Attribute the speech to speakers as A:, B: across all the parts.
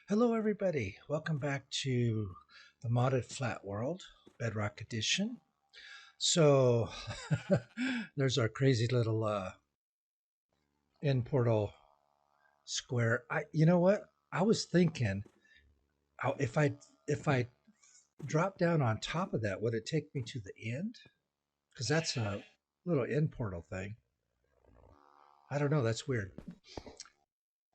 A: Hello, everybody. Welcome back to the modded flat world, Bedrock edition. So, there's our crazy little end portal square. You know what? I was thinking, if I drop down on top of that, would it take me to the end? Because that's a little end portal thing. I don't know. That's weird.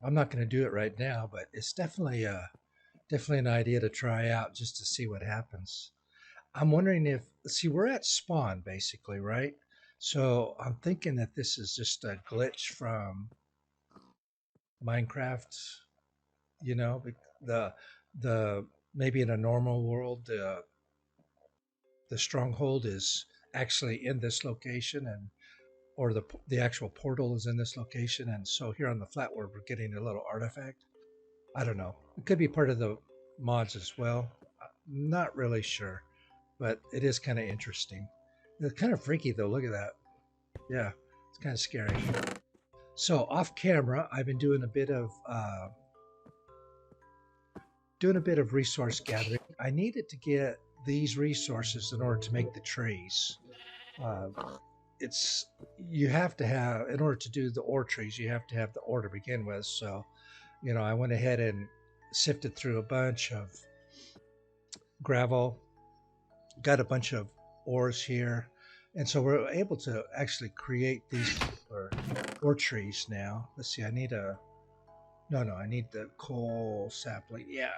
A: I'm not going to do it right now, but it's definitely an idea to try out just to see what happens. I'm wondering if, see, we're at spawn basically, right? So I'm thinking that this is just a glitch from Minecraft, you know, the maybe in a normal world, the stronghold is actually in this location and or the actual portal is in this location. And so here on the flat world, we're getting a little artifact. I don't know. It could be part of the mods as well. Not really sure, but it is kind of interesting. It's kind of freaky though. Look at that. Yeah, it's kind of scary. So off camera, I've been doing a bit of resource gathering. I needed to get these resources in order to make the trees. Uh, it's you have to have in order to do the ore trees, you have to have the ore to begin with. So, I went ahead and sifted through a bunch of gravel, got a bunch of ores here, and so we're able to actually create these ore trees now. Let's see, I need a no, I need the coal sapling. Yeah.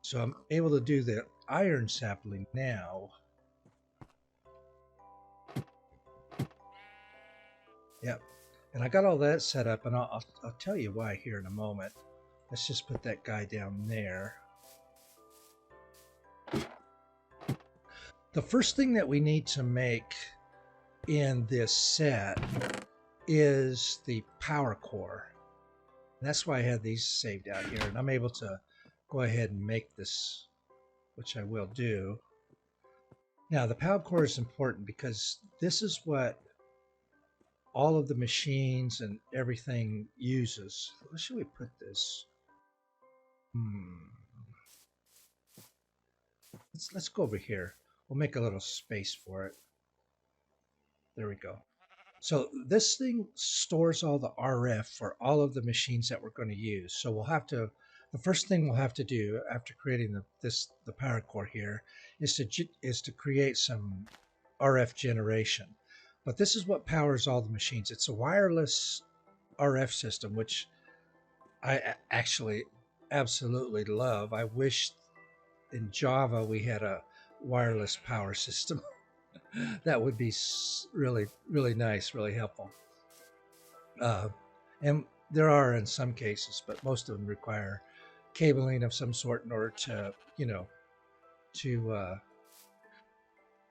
A: So I'm able to do the iron sapling now. Yep. And I got all that set up, and I'll tell you why here in a moment. Let's just put that guy down there. The first thing that we need to make in this set is the power core. And that's why I had these saved out here, and I'm able to go ahead and make this, which I will do. Now, the power core is important because this is what all of the machines and everything uses. Where should we put this? Let's go over here. We'll make a little space for it. There we go. So this thing stores all the RF for all of the machines that we're going to use. So the first thing we'll have to do after creating the power core here is to create some RF generation. But this is what powers all the machines. It's a wireless RF system, which I actually absolutely love. I wish in Java we had a wireless power system. That would be really, really nice, really helpful. Uh, and there are in some cases, but most of them require cabling of some sort in order to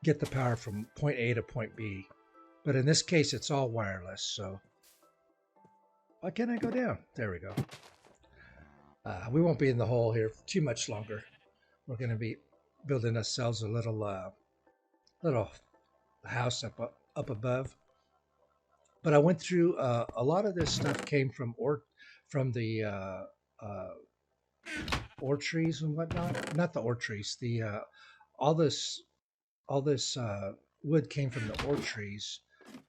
A: get the power from point A to point B. But in this case, it's all wireless. So why can't I go down? There we go. We won't be in the hole here too much longer. We're going to be building ourselves a little house up above. But I went through a lot of this stuff came from the ore trees and whatnot. Not the ore trees. The all this all this wood came from the ore trees,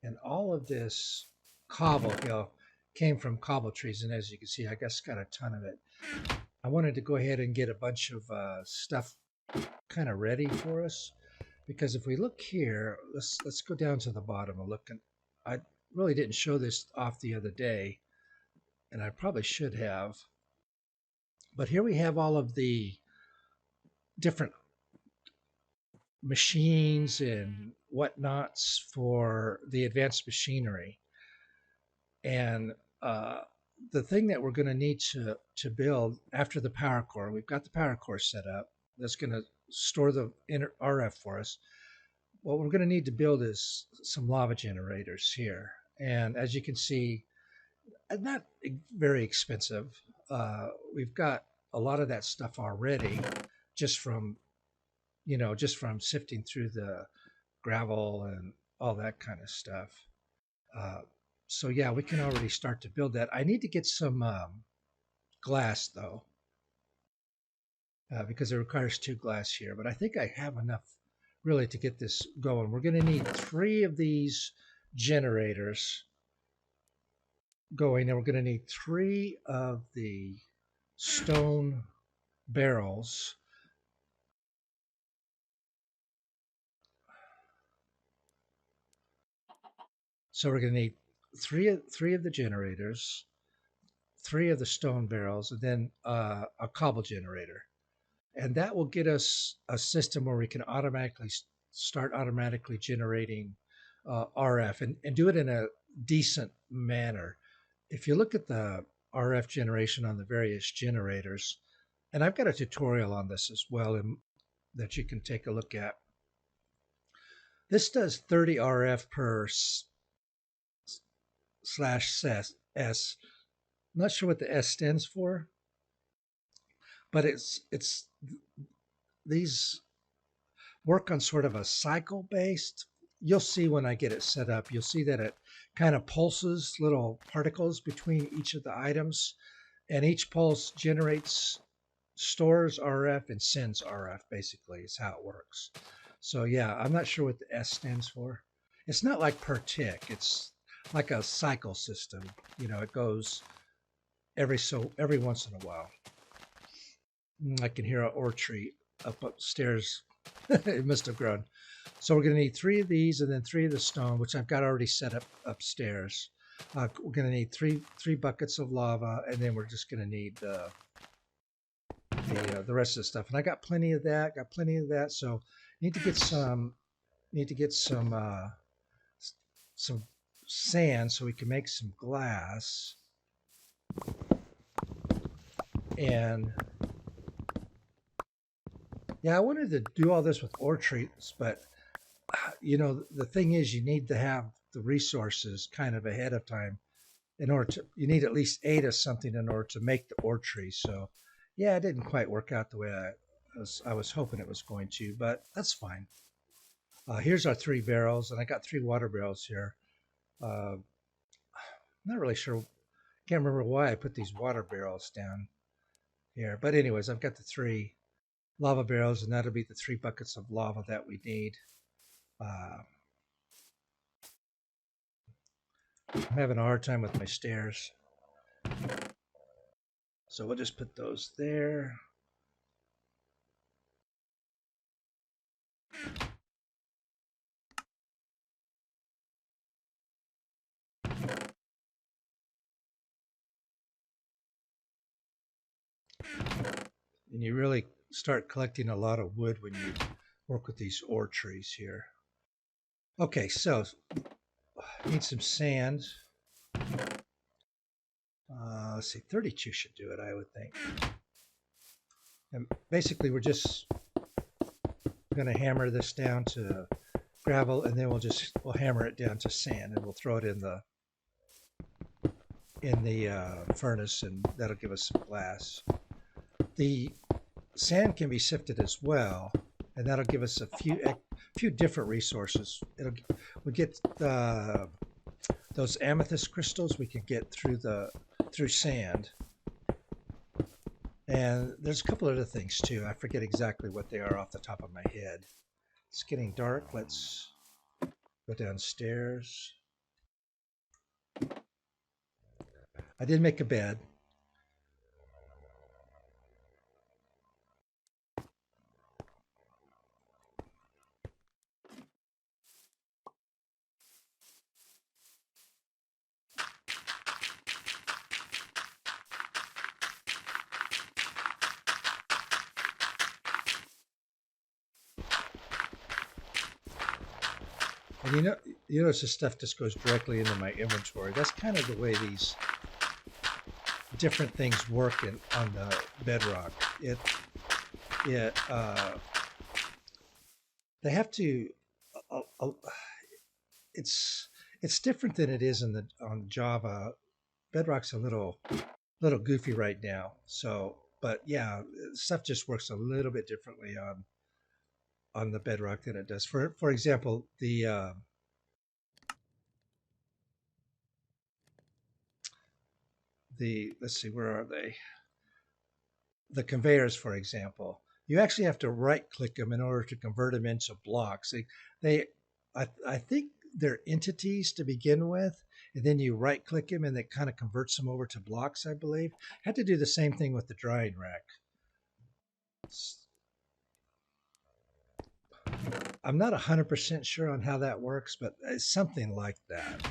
A: and all of this cobble came from cobble trees. And as you can see, I guess got a ton of it. I wanted to go ahead and get a bunch of stuff kind of ready for us because if we look here, let's go down to the bottom and look. And I really didn't show this off the other day, and I probably should have. But here we have all of the different machines and whatnots for the advanced machinery. And the thing that we're going to need to build after the power core, we've got the power core set up. That's going to store the RF for us. What we're going to need to build is some lava generators here. And as you can see, not very expensive. We've got a lot of that stuff already just from just from sifting through the gravel and all that kind of stuff. So yeah, we can already start to build that. I need to get some glass though, because it requires 2 glass here. But I think I have enough really to get this going. We're going to need 3 of these generators going, and we're going to need 3 of the stone barrels. So we're going to need three of the generators, 3 of the stone barrels, and then a cobble generator. And that will get us a system where we can start automatically generating RF and do it in a decent manner. If you look at the RF generation on the various generators, and I've got a tutorial on this as well that you can take a look at. This does 30 RF per slash S. I'm not sure what the S stands for, but it's these work on sort of a cycle based. You'll see when I get it set up, you'll see that it kind of pulses little particles between each of the items, and each pulse stores RF and sends RF, basically, is how it works. So yeah, I'm not sure what the S stands for. It's not like per tick, it's like a cycle system. It goes every once in a while. I can hear an orchard upstairs. It must have grown. So we're going to need 3 of these and then 3 of the stone, which I've got already set up upstairs. We're going to need three buckets of lava, and then we're just going to need the rest of the stuff. And I got plenty of that. So need to get some sand so we can make some glass. And yeah, I wanted to do all this with ore treats, but the thing is, you need to have the resources kind of ahead of time you need at least 8 of something in order to make the ore tree. So yeah, it didn't quite work out the way I was hoping it was going to, but that's fine. Here's our 3 barrels, and I got 3 water barrels here. Not really sure, can't remember why I put these water barrels down here, but anyways, I've got the 3 lava barrels, and that'll be the 3 buckets of lava that we need. I'm having a hard time with my stairs, so we'll just put those there. And you really start collecting a lot of wood when you work with these ore trees here. Okay, so need some sand. Let's see, 32 should do it, I would think. And basically, we're just going to hammer this down to gravel, and then we'll hammer it down to sand, and we'll throw it in the furnace, and that'll give us some glass. The sand can be sifted as well, and that'll give us a few different resources. We'll get those amethyst crystals we can get through sand. And there's a couple other things too. I forget exactly what they are off the top of my head. It's getting dark. Let's go downstairs. I did make a bed. And you notice this stuff just goes directly into my inventory. That's kind of the way these different things work on the Bedrock. They have to. It's different than it is on Java. Bedrock's a little goofy right now. So, but yeah, stuff just works a little bit differently on the Bedrock than it does. For example, let's see, where are they? The conveyors, for example, you actually have to right click them in order to convert them into blocks. They I think they're entities to begin with, and then you right click them and it kind of converts them over to blocks, I believe. Had to do the same thing with the drying rack. I'm not 100% sure on how that works, but it's something like that.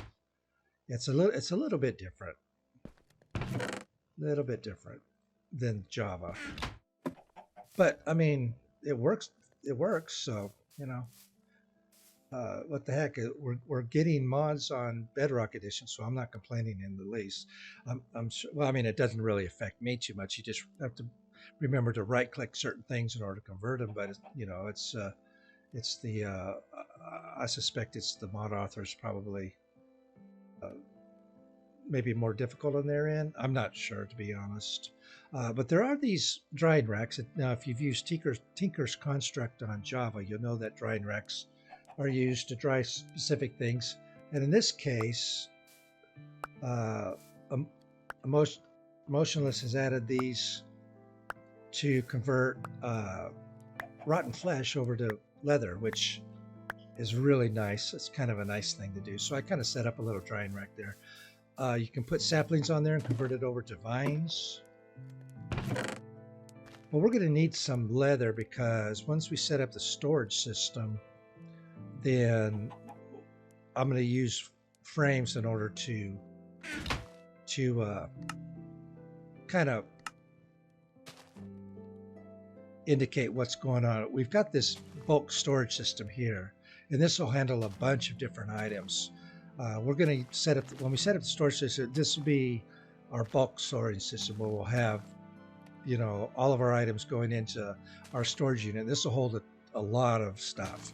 A: It's a little bit different than Java. But I mean, it works. It works. So you know, what the heck? We're getting mods on Bedrock Edition, so I'm not complaining in the least. I'm sure, well, I mean, it doesn't really affect me too much. You just have to remember to right click certain things in order to convert them. But it's the I suspect it's the mod authors probably uh, maybe more difficult on their end. I'm not sure, to be honest. But there are these drying racks. Now, if you've used Tinker's construct on Java, you'll know that drying racks are used to dry specific things. And in this case, uh, um, Emotionless has added these to convert rotten flesh over to leather, which is really nice. It's kind of a nice thing to do. So I kind of set up a little drying rack there. You can put saplings on there and convert it over to vines. Well, we're going to need some leather because once we set up the storage system, then I'm going to use frames in order to kind of indicate what's going on. We've got this bulk storage system here, and this will handle a bunch of different items. We're going to set up, when we set up the storage system, this will be our bulk storage system where we'll have, you know, all of our items going into our storage unit. This will hold a lot of stuff.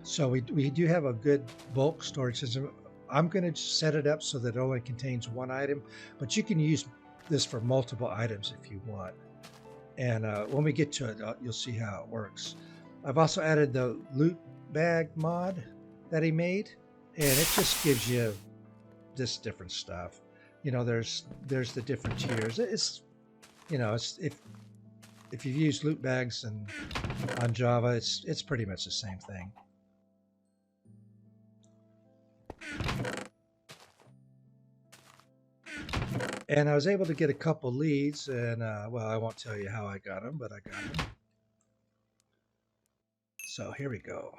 A: So we do have a good bulk storage system. I'm going to set it up so that it only contains one item, but you can use this for multiple items if you want. And when we get to it, you'll see how it works. I've also added the loot bag mod that he made, and it just gives you this different stuff. You know, there's the different tiers. It's, you know, it's if you've used loot bags and on Java, it's pretty much the same thing. And I was able to get a couple leads, and well, I won't tell you how I got them, but I got them. So here we go.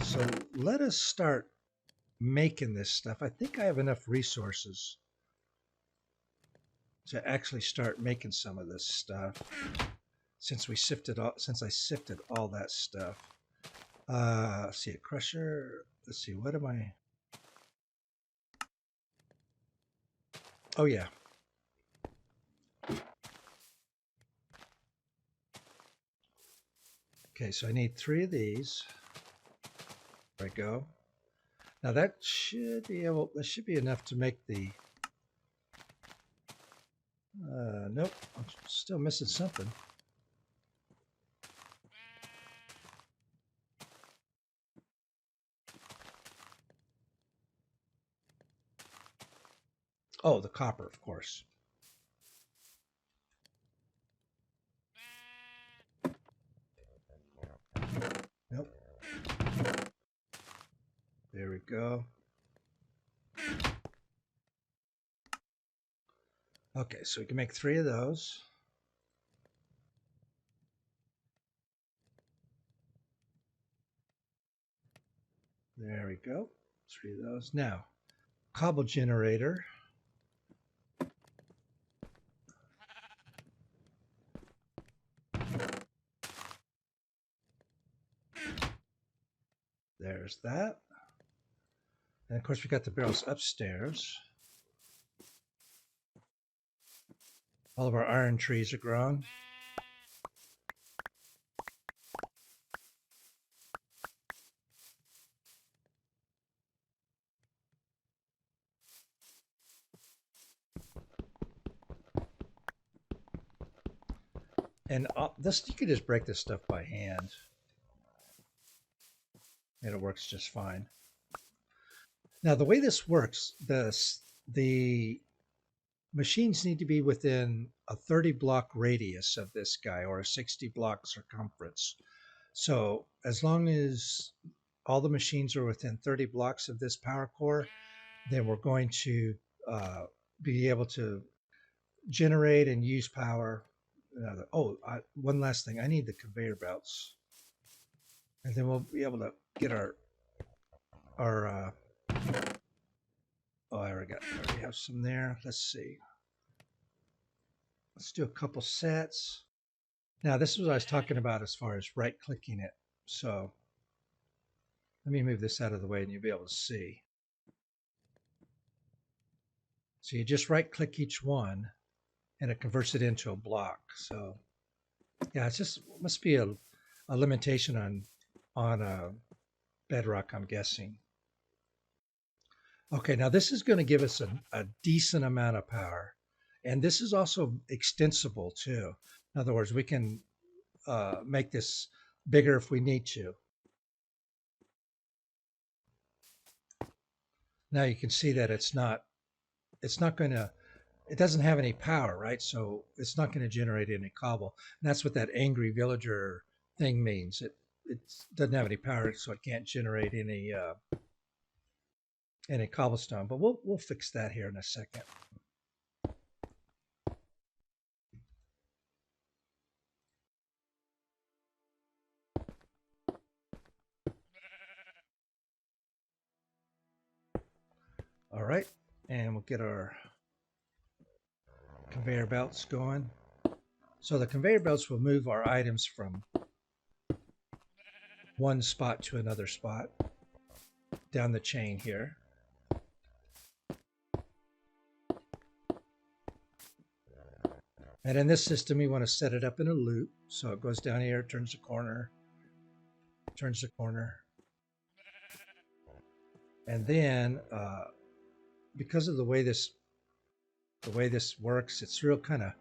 A: So let us start making this stuff. I think I have enough resources to actually start making some of this stuff since I sifted all that stuff. Let's see, a crusher. Let's see, what am I? Oh yeah. Okay, so I need 3 of these. There we go. Now that should be enough to make the nope, I'm still missing something. Oh, the copper, of course. Nope. There we go. Okay, so we can make 3 of those. There we go. 3 of those. Now, cobble generator. There's that. And of course, we got the barrels upstairs. All of our iron trees are grown. And this, you can just break this stuff by hand. And it works just fine. Now, the way this works, the machines need to be within a 30 block radius of this guy or a 60 block circumference. So as long as all the machines are within 30 blocks of this power core, then we're going to be able to generate and use power. One last thing. I need the conveyor belts. And then we'll be able to get our I already have some there. Let's see. Let's do a couple sets. Now, this is what I was talking about as far as right-clicking it. So let me move this out of the way and you'll be able to see. So you just right-click each one and it converts it into a block. So yeah, it's just must be a limitation on Bedrock, I'm guessing. Okay, now this is going to give us a decent amount of power. And this is also extensible too. In other words, we can make this bigger if we need to. Now you can see that it doesn't have any power, right? So it's not going to generate any cobble. And that's what that angry villager thing means. It doesn't have any power, so it can't generate any cobblestone. But we'll fix that here in a second. All right, and we'll get our conveyor belts going. So the conveyor belts will move our items from one spot to another spot down the chain here. And in this system, we want to set it up in a loop. So it goes down here, turns the corner, and then because of the way this works, it's real kind of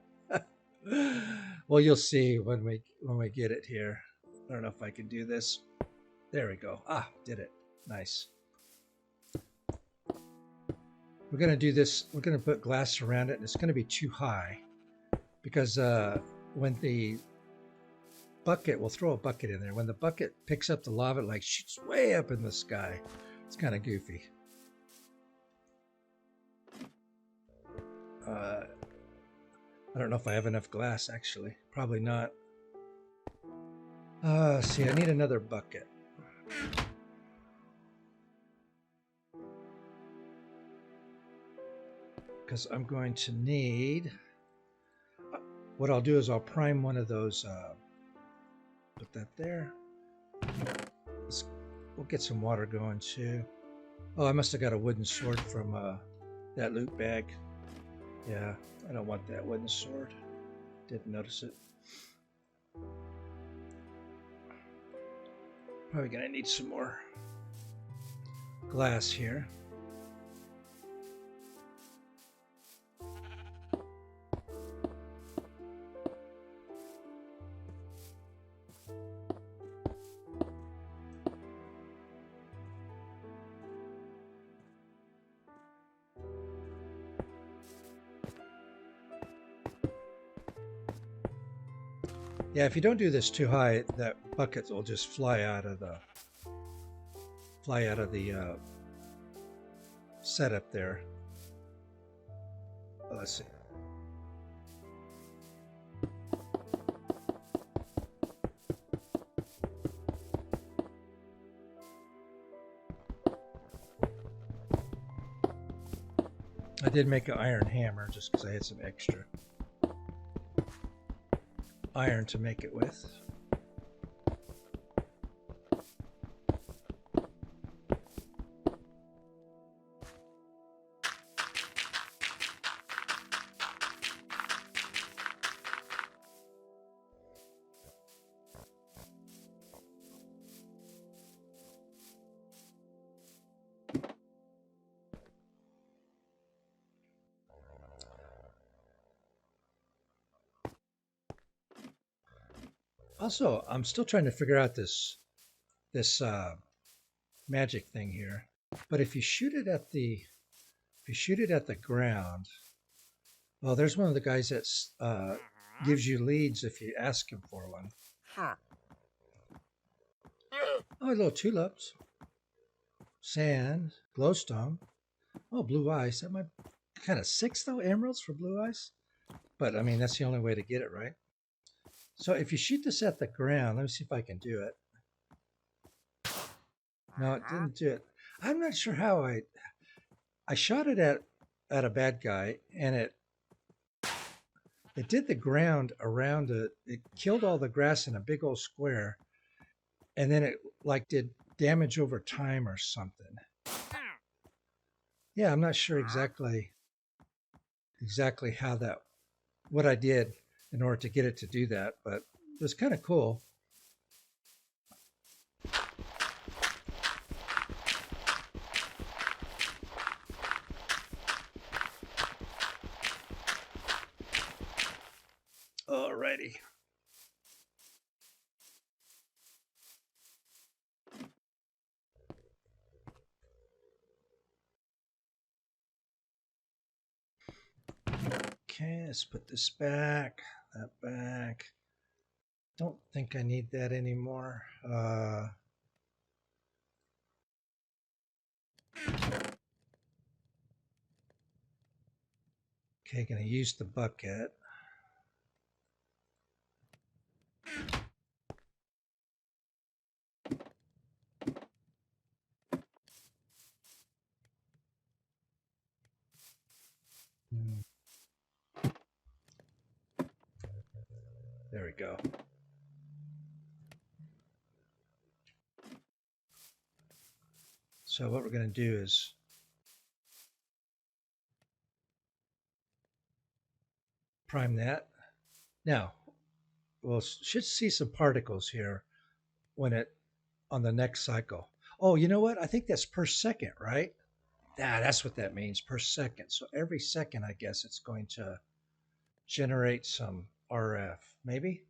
A: well, you'll see when we get it here. I don't know if I can do this. There we go. Did it. Nice. We're going to do this. We're going to put glass around it, and it's going to be too high because when the bucket, we'll throw a bucket in there. When the bucket picks up the lava, it like shoots way up in the sky. It's kind of goofy. I don't know if I have enough glass, actually. Probably not. See, I need another bucket. Because I'm going to need... What I'll do is I'll prime one of those... put that there. We'll get some water going, too. Oh, I must have got a wooden sword from that loot bag. Yeah, I don't want that wooden sword. Didn't notice it. Probably gonna need some more glass here. Yeah, if you don't do this too high, that bucket will just fly out of the setup there. Let's see. I did make an iron hammer just because I had some extra iron to make it with. Also, I'm still trying to figure out this magic thing here. But if you shoot it at the If you shoot it at the ground, well, there's one of the guys that gives you leads if you ask him for one. Oh, little tulips, sand, glowstone. Oh, blue ice. That might kind of 6 though, emeralds for blue ice. But I mean, that's the only way to get it, right? So if you shoot this at the ground, let me see if I can do it. No, it didn't do it. I'm not sure how I shot it at a bad guy, and it did the ground around it. It killed all the grass in a big old square, and then it like did damage over time or something. Yeah, I'm not sure exactly how that what I did in order to get it to do that, but it was kind of cool. Alrighty. Okay, let's put this back, that back. Don't think I need that anymore. Okay, gonna use the bucket. There we go. So what we're going to do is prime that. Now, we'll should see some particles here when it on the next cycle. Oh, you know what? I think that's per second, right? Yeah, that's what that means, per second. So every second, I guess it's going to generate some RF. Maybe?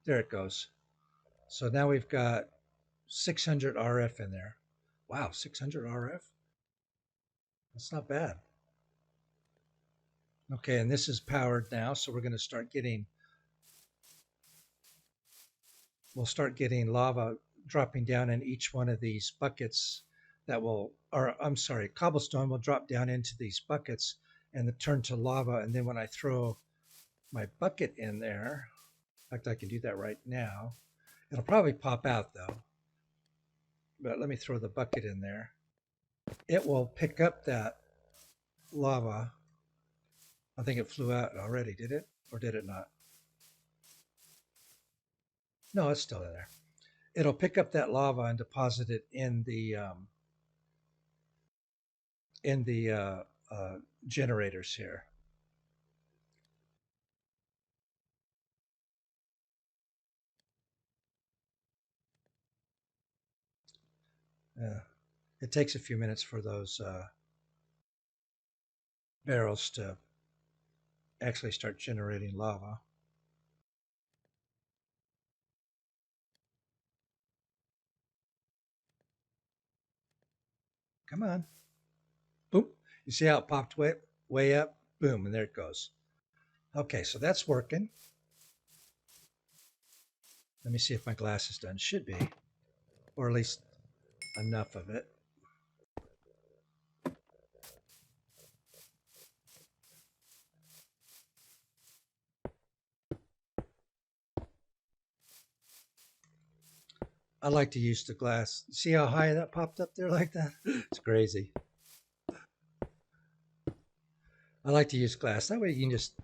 A: There it goes. So now we've got 600 RF in there. Wow, 600 RF? That's not bad. Okay, and this is powered now, so we're going to start getting, we'll start getting lava dropping down in each one of these buckets that will, or I'm sorry, cobblestone will drop down into these buckets and turn to lava. And then when I throw my bucket in there, in fact, I can do that right now. It'll probably pop out though, but let me throw the bucket in there. It will pick up that lava. I think it flew out already, did it? Or did it not? No, it's still in there. It'll pick up that lava and deposit it in the generators here. It takes a few minutes for those barrels to actually start generating lava. Come on. Boom. You see how it popped way up? Boom, and there it goes. Okay, so that's working. Let me see if my glass is done. Should be, or at least enough of it. I like to use the glass. See how high that popped up there like that? It's crazy. I like to use glass. That way you can just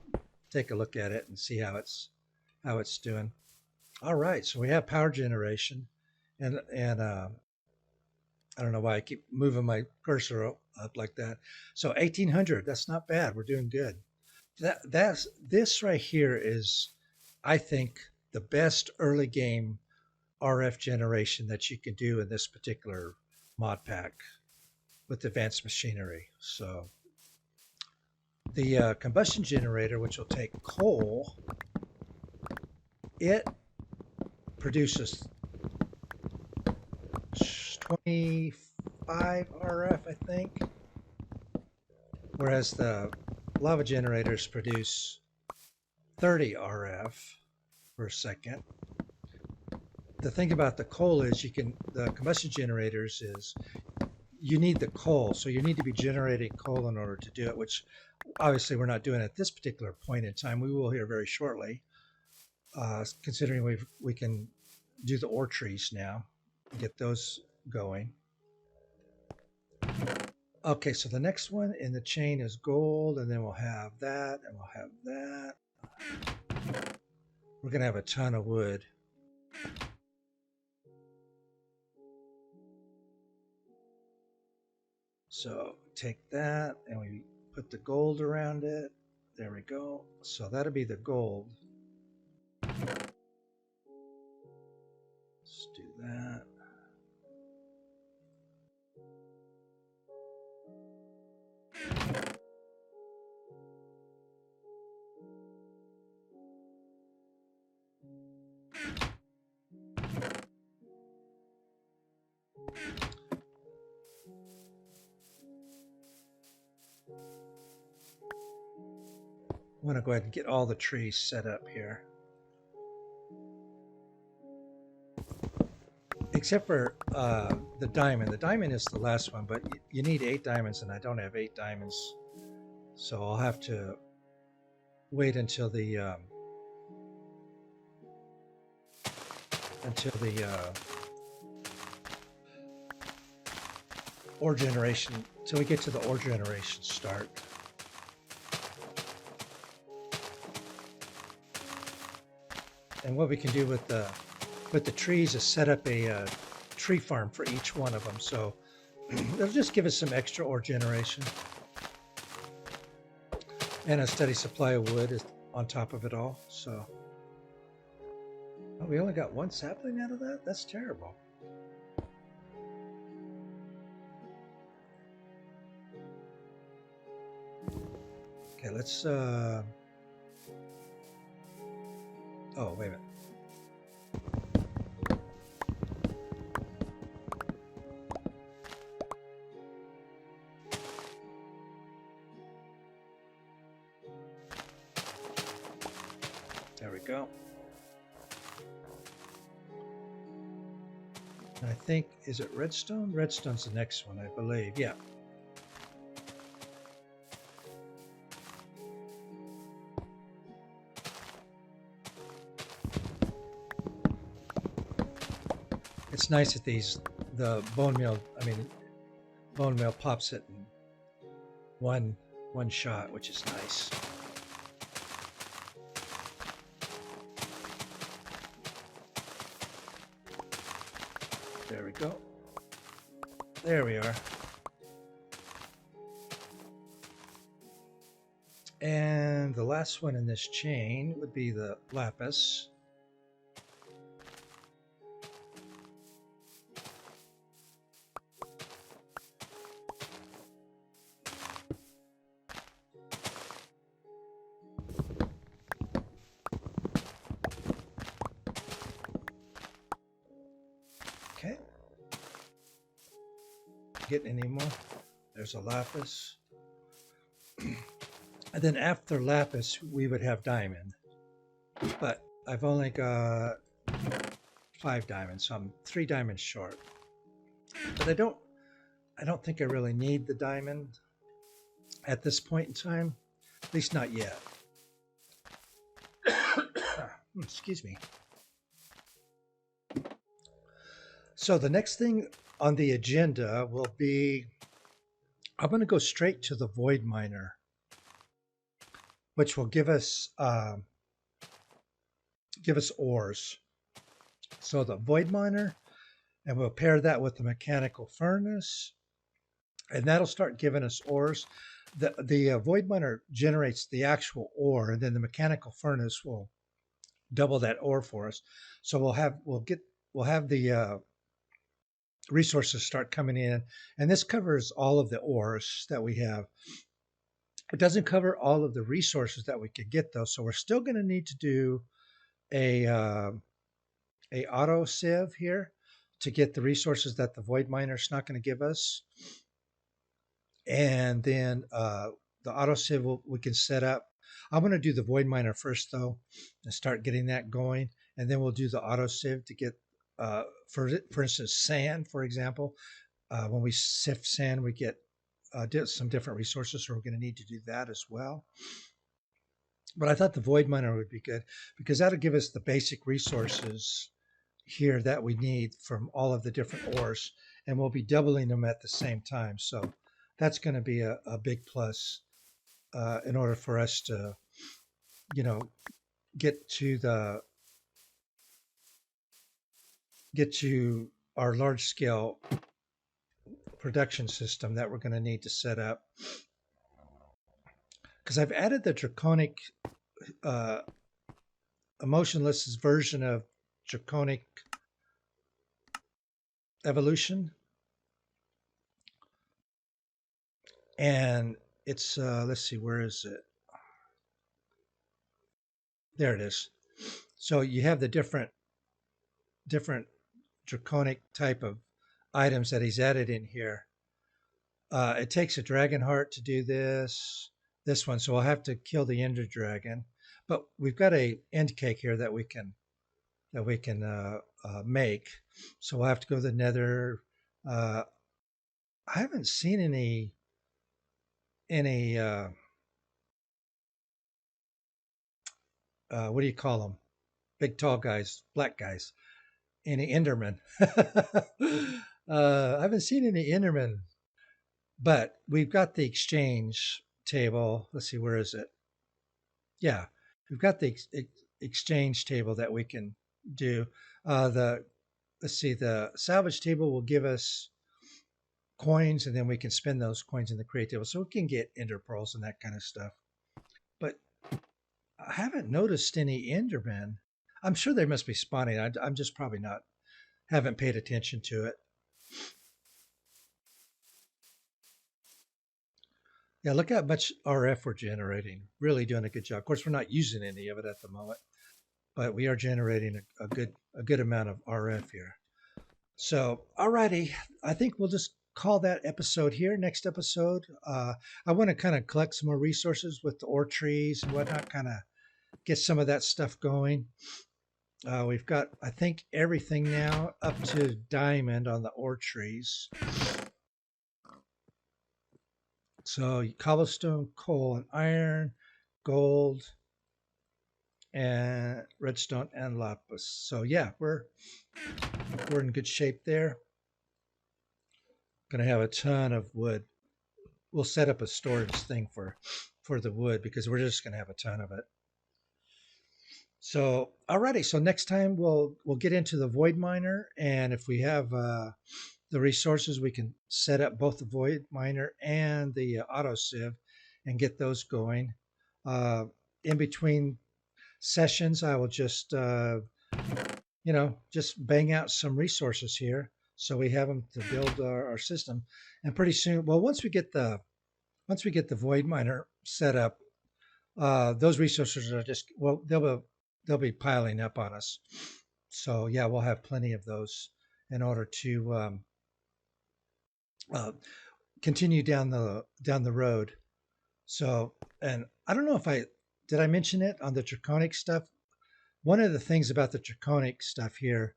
A: take a look at it and see how it's doing. All right, so we have power generation, and I don't know why I keep moving my cursor up like that. So 1800, that's not bad. We're doing good. That's this right here is, I think, the best early game RF generation that you can do in this particular mod pack with advanced machinery. So the combustion generator, which will take coal, it produces 20, 5 RF, I think, whereas the lava generators produce 30 RF per second. The thing about the coal is the combustion generators is you need the coal. So you need to be generating coal in order to do it, which obviously we're not doing at this particular point in time. We will here very shortly, considering we can do the ore trees now, get those going. Okay, so the next one in the chain is gold, and then we'll have that, and we'll have that. We're going to have a ton of wood. So take that, and we put the gold around it. There we go. So that'll be the gold. Let's do that. I'm going to go ahead and get all the trees set up here. Except for the diamond. The diamond is the last one, but you need 8 diamonds, and I don't have 8 diamonds. So I'll have to wait until the ore generation, till we get to the ore generation start. And what we can do with the trees is set up a tree farm for each one of them. So it'll just give us some extra ore generation and a steady supply of wood is on top of it all. So oh, we only got 1 sapling out of that? That's terrible. Okay, let's oh, wait a minute. There we go. And I think, is it redstone? Redstone's the next one, I believe. Yeah. It's nice that the bone meal pops it in one shot, which is nice. There we go. There we are. And the last one in this chain would be the lapis. Okay. Getting any more? There's a lapis. And then after lapis, we would have diamond. But I've only got 5 diamonds, so I'm 3 diamonds short. But I don't think I really need the diamond at this point in time. At least not yet. Excuse me. So the next thing on the agenda will be, I'm going to go straight to the void miner, which will give us ores. So the void miner, and we'll pair that with the mechanical furnace, and that'll start giving us ores. The void miner generates the actual ore, and then the mechanical furnace will double that ore for us. So we'll have the resources start coming in, and this covers all of the ores that we have. It doesn't cover all of the resources that we could get though, so we're still going to need to do a auto sieve here to get the resources that the void miner is not going to give us. And then the auto sieve we can set up. I'm going to do the void miner first though, and start getting that going, and then we'll do the auto sieve to get, for instance, sand, for example. When we sift sand, we get some different resources, so we're going to need to do that as well. But I thought the void miner would be good because that'll give us the basic resources here that we need from all of the different ores, and we'll be doubling them at the same time. So that's going to be a big plus in order for us to, you know, get to the get to our large scale production system that we're going to need to set up. Because I've added the draconic emotionless version of draconic evolution, and it's let's see, where is it? There it is. So you have the different draconic type of items that he's added in here. It takes a dragon heart to do this one, so I'll have to kill the ender dragon. But we've got a end cake here that we can make. So we'll have to go to the nether. I haven't seen any what do you call them? Big tall guys, black guys. Any Endermen. I haven't seen any Endermen, but we've got the exchange table. Let's see, where is it? Yeah, we've got the exchange table that we can do. The Let's see, the salvage table will give us coins, and then we can spend those coins in the create table, so we can get ender pearls and that kind of stuff. But I haven't noticed any Endermen. I'm sure they must be spawning. I'm just probably not haven't paid attention to it. Yeah, look how much RF we're generating. Really doing a good job. Of course, we're not using any of it at the moment, but we are generating a good amount of RF here. So, alrighty, I think we'll just call that episode here. Next episode, I want to kind of collect some more resources with the ore trees and whatnot, kind of get some of that stuff going. We've got, I think, everything now up to diamond on the ore trees. So cobblestone, coal, and iron, gold, and redstone and lapis. So yeah, we're in good shape there. Gonna have a ton of wood. We'll set up a storage thing for the wood because we're just gonna have a ton of it. So alrighty, so next time we'll get into the void miner, and if we have the resources, we can set up both the void miner and the auto sieve and get those going. In between sessions, I will just just bang out some resources here so we have them to build our system. And pretty soon, well, once we get the void miner set up, those resources are just, well, they'll be piling up on us. So yeah, we'll have plenty of those in order to continue down the road. So, and I don't know if I mention it on the draconic stuff. One of the things about the draconic stuff here,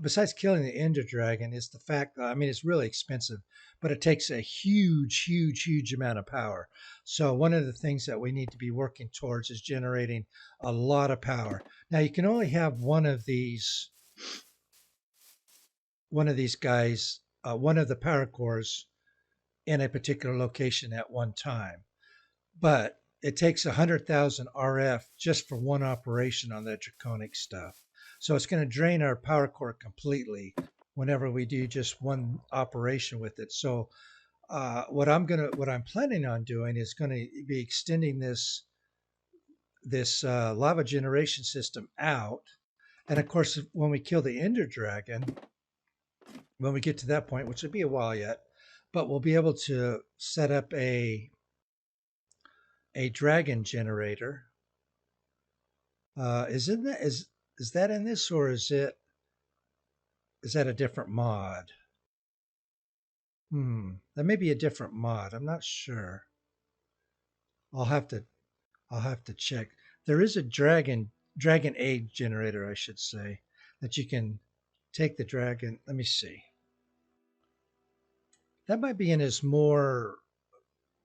A: besides killing the ender dragon, is the fact, I mean, it's really expensive, but it takes a huge amount of power. So one of the things that we need to be working towards is generating a lot of power. Now you can only have one of these guys, one of the power cores in a particular location at one time. But it takes 100,000 RF just for one operation on that draconic stuff. So it's going to drain our power core completely whenever we do just one operation with it. So what I'm planning on doing is going to be extending this lava generation system out. And of course, when we kill the ender dragon, when we get to that point, which will be a while yet, but we'll be able to set up a dragon generator. Is that in this, or is is that a different mod? That may be a different mod. I'm not sure. I'll have to I'll have to check. There is a dragon egg generator, I should say, that you can take the dragon. Let me see. That might be in his more.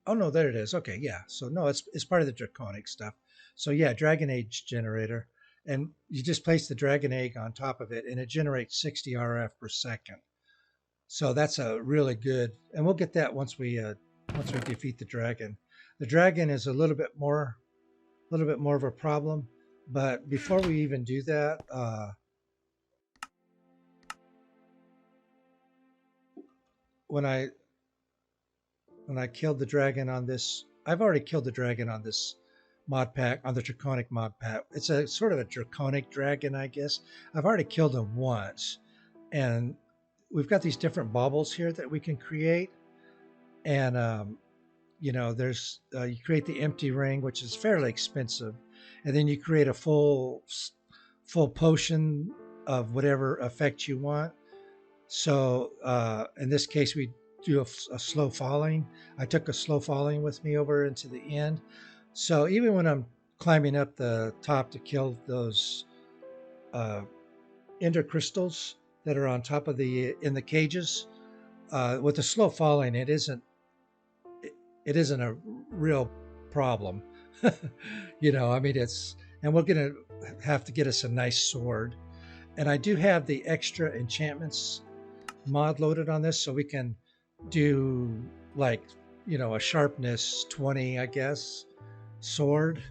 A: Oh no, there it is. Okay, yeah. So no, it's part of the draconic stuff. So yeah, dragon age generator, and you just place the dragon egg on top of it, and it generates 60 RF per second. So that's a really good, and we'll get that once we defeat the dragon. The dragon is a little bit more of a problem, but before we even do that, when I when I killed the dragon on this, I've already killed the dragon on this mod pack, on the draconic mod pack. It's a sort of a draconic dragon, I guess. I've already killed him once, and we've got these different baubles here that we can create, and there's you create the empty ring, which is fairly expensive, and then you create a full potion of whatever effect you want. So in this case, we do a slow falling. I took a slow falling with me over into the end. So even when I'm climbing up the top to kill those uh, ender crystals that are on top of the in the cages, with the slow falling, it isn't a real problem. I mean, and we're gonna have to get us a nice sword. And I do have the extra enchantments mod loaded on this, so we can do like a sharpness 20, I guess, sword.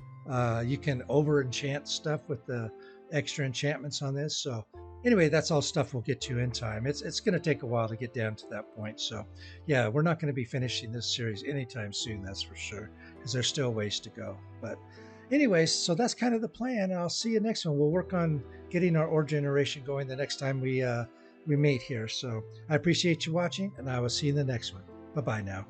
A: You can over enchant stuff with the extra enchantments on this. So anyway, that's all stuff we'll get to in time. It's going to take a while to get down to that point. So yeah, we're not going to be finishing this series anytime soon, that's for sure, because there's still ways to go. But anyways, so that's kind of the plan. I'll see you next one. We'll work on getting our ore generation going the next time we meet here. So I appreciate you watching, and I will see you in the next one. Bye bye now.